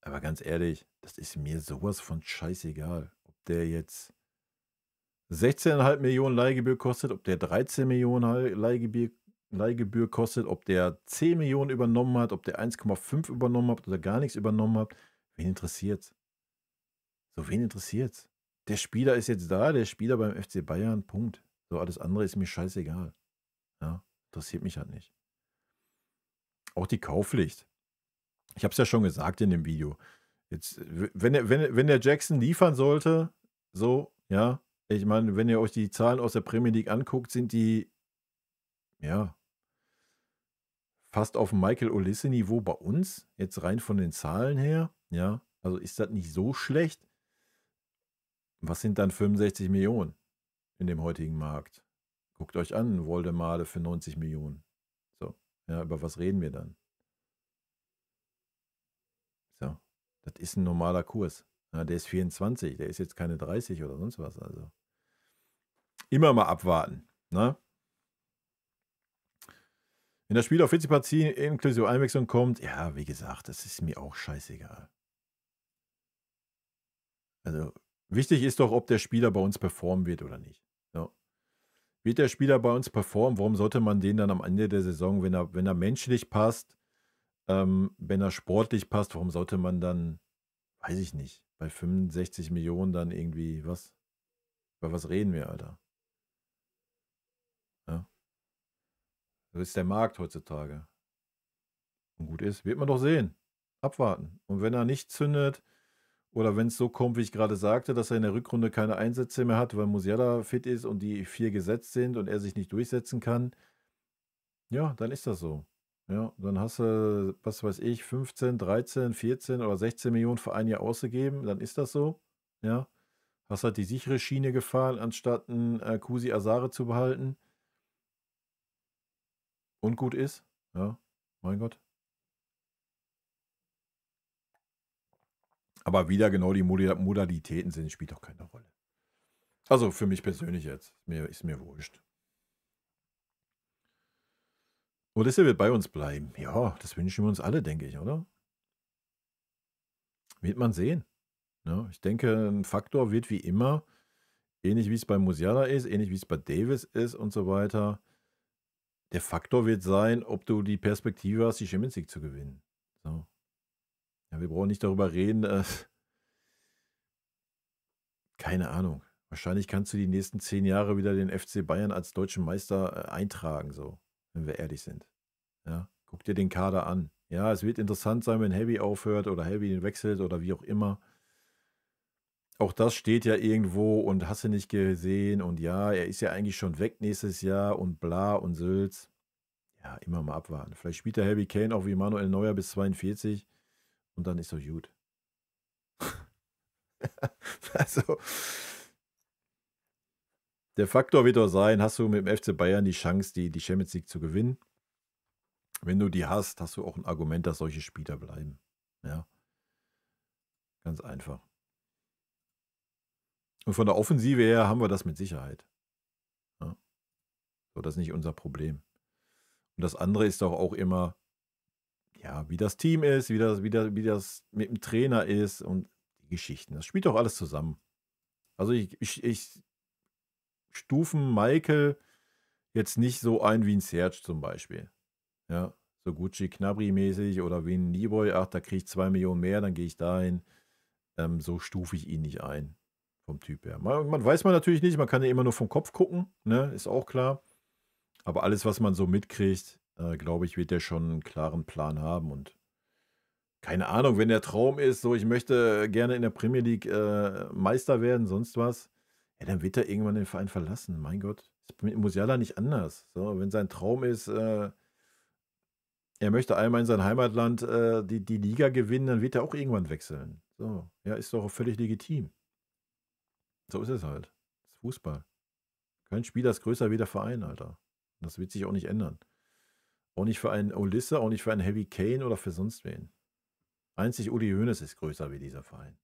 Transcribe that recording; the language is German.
Aber ganz ehrlich, das ist mir sowas von scheißegal, ob der jetzt 16,5 Millionen Leihgebühr kostet, ob der 13 Millionen Leihgebühr kostet, ob der 10 Millionen übernommen hat, ob der 1,5 übernommen hat oder gar nichts übernommen hat. Wen interessiert's? So, wen interessiert's? Der Spieler ist jetzt da, der Spieler beim FC Bayern, Punkt. So, alles andere ist mir scheißegal. Ja, interessiert mich halt nicht. Auch die Kaufpflicht. Ich habe es ja schon gesagt in dem Video. Jetzt, wenn der Jackson liefern sollte, so, ja, ich meine, wenn ihr euch die Zahlen aus der Premier League anguckt, sind die, ja, fast auf dem Michael Olise-Niveau bei uns, jetzt rein von den Zahlen her, ja, also ist das nicht so schlecht. Was sind dann 65 Millionen in dem heutigen Markt? Guckt euch an, Woldemade für 90 Millionen. So, ja, über was reden wir dann? So, das ist ein normaler Kurs. Ja, der ist 24, der ist jetzt keine 30 oder sonst was. Also immer mal abwarten. Ne? Wenn das Spiel auf 40 Partien inklusive Einwechslung kommt, ja, wie gesagt, das ist mir auch scheißegal. Also wichtig ist doch, ob der Spieler bei uns performen wird oder nicht. Ja. Wird der Spieler bei uns performen? Warum sollte man den dann am Ende der Saison, wenn er menschlich passt, wenn er sportlich passt, warum sollte man dann, weiß ich nicht, bei 65 Millionen dann irgendwie was? Über was reden wir, Alter? Ja. So ist der Markt heutzutage. Und gut ist, wird man doch sehen. Abwarten. Und wenn er nicht zündet, oder wenn es so kommt, wie ich gerade sagte, dass er in der Rückrunde keine Einsätze mehr hat, weil Musiala fit ist und die 4 gesetzt sind und er sich nicht durchsetzen kann, ja, dann ist das so. Ja, dann hast du, was weiß ich, 15, 13, 14 oder 16 Millionen für ein Jahr ausgegeben, dann ist das so. Ja, hast halt die sichere Schiene gefahren, anstatt einen Kusi Asare zu behalten. Und gut ist. Ja, mein Gott. Aber wieder genau die Modalitäten sind, spielt doch keine Rolle. Also für mich persönlich jetzt. Ist mir wurscht. Odessa wird bei uns bleiben. Ja, das wünschen wir uns alle, denke ich, oder? Wird man sehen. Ja, ich denke, ein Faktor wird wie immer, ähnlich wie es bei Musiala ist, ähnlich wie es bei Davis ist und so weiter. Der Faktor wird sein, ob du die Perspektive hast, die Champions League zu gewinnen. So. Ja, wir brauchen nicht darüber reden. Keine Ahnung. Wahrscheinlich kannst du die nächsten 10 Jahre wieder den FC Bayern als deutschen Meister eintragen, so, wenn wir ehrlich sind. Ja, guck dir den Kader an. Ja, es wird interessant sein, wenn Heavy aufhört oder Heavy wechselt oder wie auch immer. Auch das steht ja irgendwo und hast du nicht gesehen und ja, er ist ja eigentlich schon weg nächstes Jahr und bla und Sülz. Ja, immer mal abwarten. Vielleicht spielt der Harry Kane auch wie Manuel Neuer bis 42 und dann ist doch gut. Also, der Faktor wird doch sein, hast du mit dem FC Bayern die Chance, die Champions League zu gewinnen? Wenn du die hast, hast du auch ein Argument, dass solche Spieler bleiben. Ja, ganz einfach. Und von der Offensive her haben wir das mit Sicherheit. Ja, so, das ist nicht unser Problem. Und das andere ist doch auch immer, ja, wie das Team ist, wie das mit dem Trainer ist und die Geschichten. Das spielt doch alles zusammen. Also ich stufen Michael jetzt nicht so ein wie ein Serge zum Beispiel. Ja, so Gucci Knabri-mäßig oder wie ein Nieboy, ach, da kriege ich 2 Millionen mehr, dann gehe ich dahin. So stufe ich ihn nicht ein, vom Typ her. Man weiß man natürlich nicht, man kann ja immer nur vom Kopf gucken, ne, ist auch klar. Aber alles, was man so mitkriegt, glaube ich, wird der schon einen klaren Plan haben und keine Ahnung, wenn der Traum ist, so ich möchte gerne in der Premier League Meister werden, sonst was, ja, dann wird er irgendwann den Verein verlassen. Mein Gott, ist mit Musiala nicht anders. So, wenn sein Traum ist, er möchte einmal in sein Heimatland die Liga gewinnen, dann wird er auch irgendwann wechseln. So, ja, ist doch völlig legitim. So ist es halt. Das ist Fußball. Kein Spieler ist größer wie der Verein, Alter. Das wird sich auch nicht ändern. Auch nicht für einen Olisse, auch nicht für einen Heavy Kane oder für sonst wen. Einzig Uli Hoeneß ist größer wie dieser Verein.